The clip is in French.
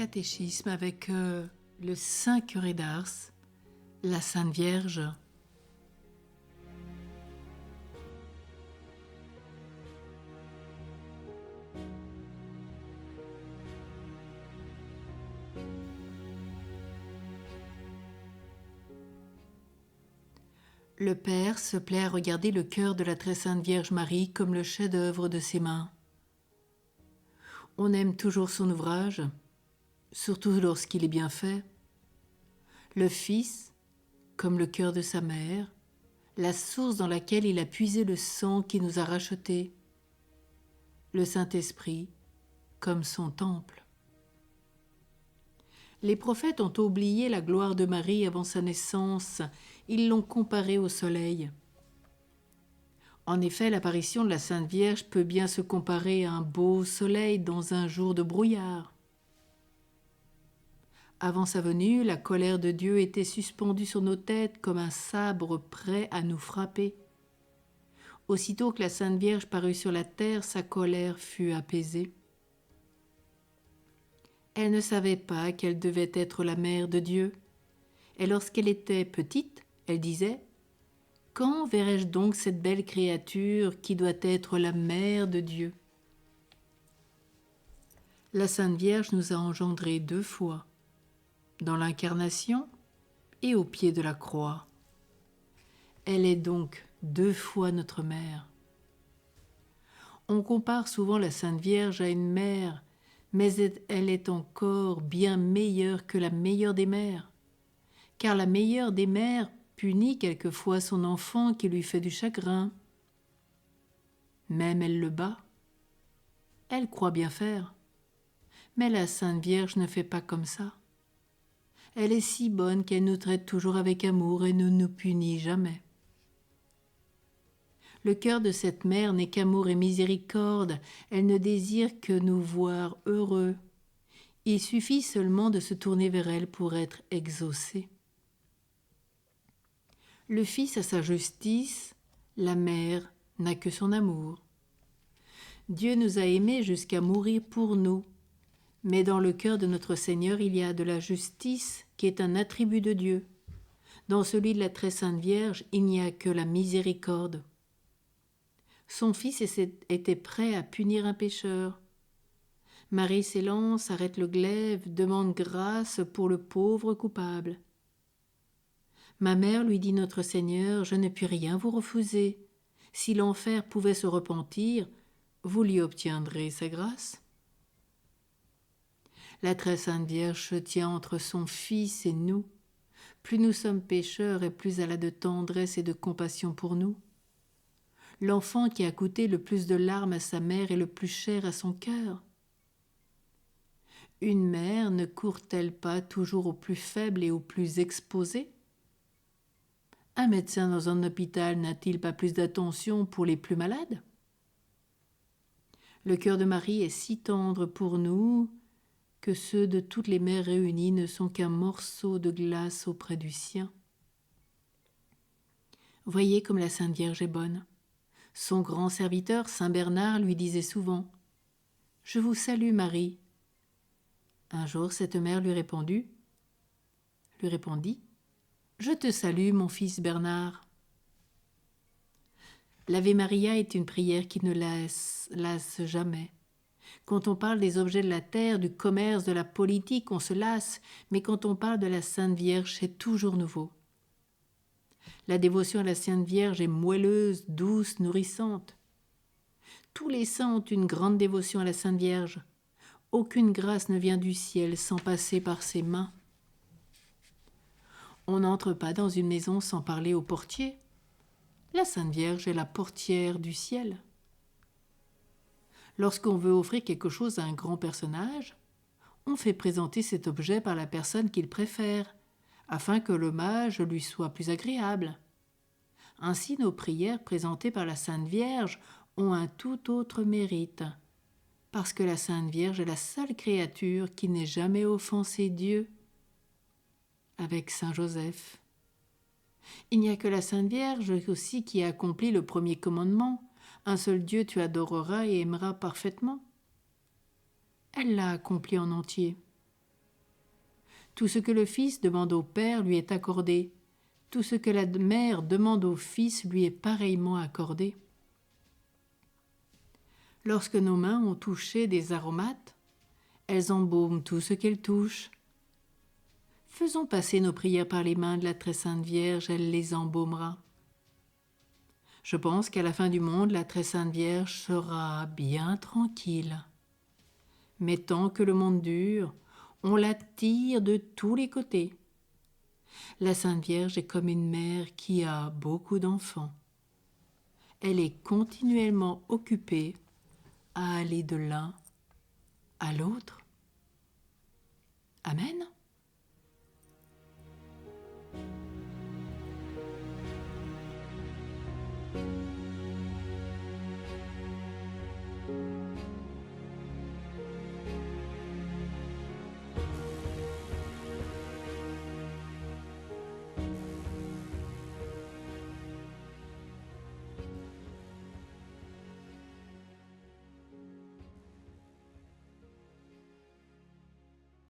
catéchisme avec le Saint Curé d'Ars, la Sainte Vierge. Le Père se plaît à regarder le cœur de la très sainte Vierge Marie comme le chef-d'œuvre de ses mains. On aime toujours son ouvrage, surtout lorsqu'il est bien fait. Le Fils, comme le cœur de sa mère, la source dans laquelle il a puisé le sang qui nous a rachetés. Le Saint-Esprit, comme son temple. Les prophètes ont oublié la gloire de Marie avant sa naissance, ils l'ont comparée au soleil. En effet, l'apparition de la Sainte Vierge peut bien se comparer à un beau soleil dans un jour de brouillard. Avant sa venue, la colère de Dieu était suspendue sur nos têtes comme un sabre prêt à nous frapper. Aussitôt que la Sainte Vierge parut sur la terre, sa colère fut apaisée. Elle ne savait pas qu'elle devait être la mère de Dieu. Et lorsqu'elle était petite, elle disait « Quand verrai-je donc cette belle créature qui doit être la mère de Dieu ?» La Sainte Vierge nous a engendrés 2 fois, dans l'incarnation et au pied de la croix. Elle est donc 2 fois notre mère. On compare souvent la Sainte Vierge à une mère, mais elle est encore bien meilleure que la meilleure des mères, car la meilleure des mères punit quelquefois son enfant qui lui fait du chagrin. Même elle le bat. Elle croit bien faire. Mais la Sainte Vierge ne fait pas comme ça. Elle est si bonne qu'elle nous traite toujours avec amour et ne nous punit jamais. Le cœur de cette mère n'est qu'amour et miséricorde, elle ne désire que nous voir heureux. Il suffit seulement de se tourner vers elle pour être exaucé. Le Fils a sa justice, la mère n'a que son amour. Dieu nous a aimés jusqu'à mourir pour nous, mais dans le cœur de notre Seigneur il y a de la justice qui est un attribut de Dieu. Dans celui de la très sainte Vierge, il n'y a que la miséricorde. Son Fils était prêt à punir un pécheur. Marie s'élance, arrête le glaive, demande grâce pour le pauvre coupable. Ma mère, lui dit notre Seigneur, je ne puis rien vous refuser. Si l'enfer pouvait se repentir, vous lui obtiendrez sa grâce. La très sainte Vierge se tient entre son Fils et nous. Plus nous sommes pécheurs et plus elle a de tendresse et de compassion pour nous. L'enfant qui a coûté le plus de larmes à sa mère est le plus cher à son cœur. Une mère ne court-elle pas toujours au plus faible et au plus exposé ? Un médecin dans un hôpital n'a-t-il pas plus d'attention pour les plus malades ? Le cœur de Marie est si tendre pour nous que ceux de toutes les mères réunies ne sont qu'un morceau de glace auprès du sien. Voyez comme la Sainte Vierge est bonne. Son grand serviteur, Saint Bernard, lui disait souvent « Je vous salue, Marie ». Un jour, cette mère lui répondit « Je te salue, mon fils Bernard ». L'Ave Maria est une prière qui ne lasse jamais. Quand on parle des objets de la terre, du commerce, de la politique, on se lasse, mais quand on parle de la Sainte Vierge, c'est toujours nouveau. La dévotion à la Sainte Vierge est moelleuse, douce, nourrissante. Tous les saints ont une grande dévotion à la Sainte Vierge. Aucune grâce ne vient du ciel sans passer par ses mains. On n'entre pas dans une maison sans parler au portier. La Sainte Vierge est la portière du ciel. Lorsqu'on veut offrir quelque chose à un grand personnage, on fait présenter cet objet par la personne qu'il préfère, afin que l'hommage lui soit plus agréable. Ainsi, nos prières présentées par la Sainte Vierge ont un tout autre mérite, parce que la Sainte Vierge est la seule créature qui n'ait jamais offensé Dieu. Avec Saint Joseph. Il n'y a que la Sainte Vierge aussi qui a accompli le premier commandement. Un seul Dieu tu adoreras et aimeras parfaitement. Elle l'a accompli en entier. Tout ce que le Fils demande au Père lui est accordé. Tout ce que la mère demande au Fils lui est pareillement accordé. Lorsque nos mains ont touché des aromates, elles embaument tout ce qu'elles touchent. Faisons passer nos prières par les mains de la très sainte Vierge, elle les embaumera. Je pense qu'à la fin du monde, la très sainte Vierge sera bien tranquille. Mais tant que le monde dure, on la tire de tous les côtés. La Sainte Vierge est comme une mère qui a beaucoup d'enfants. Elle est continuellement occupée à aller de l'un à l'autre. Amen.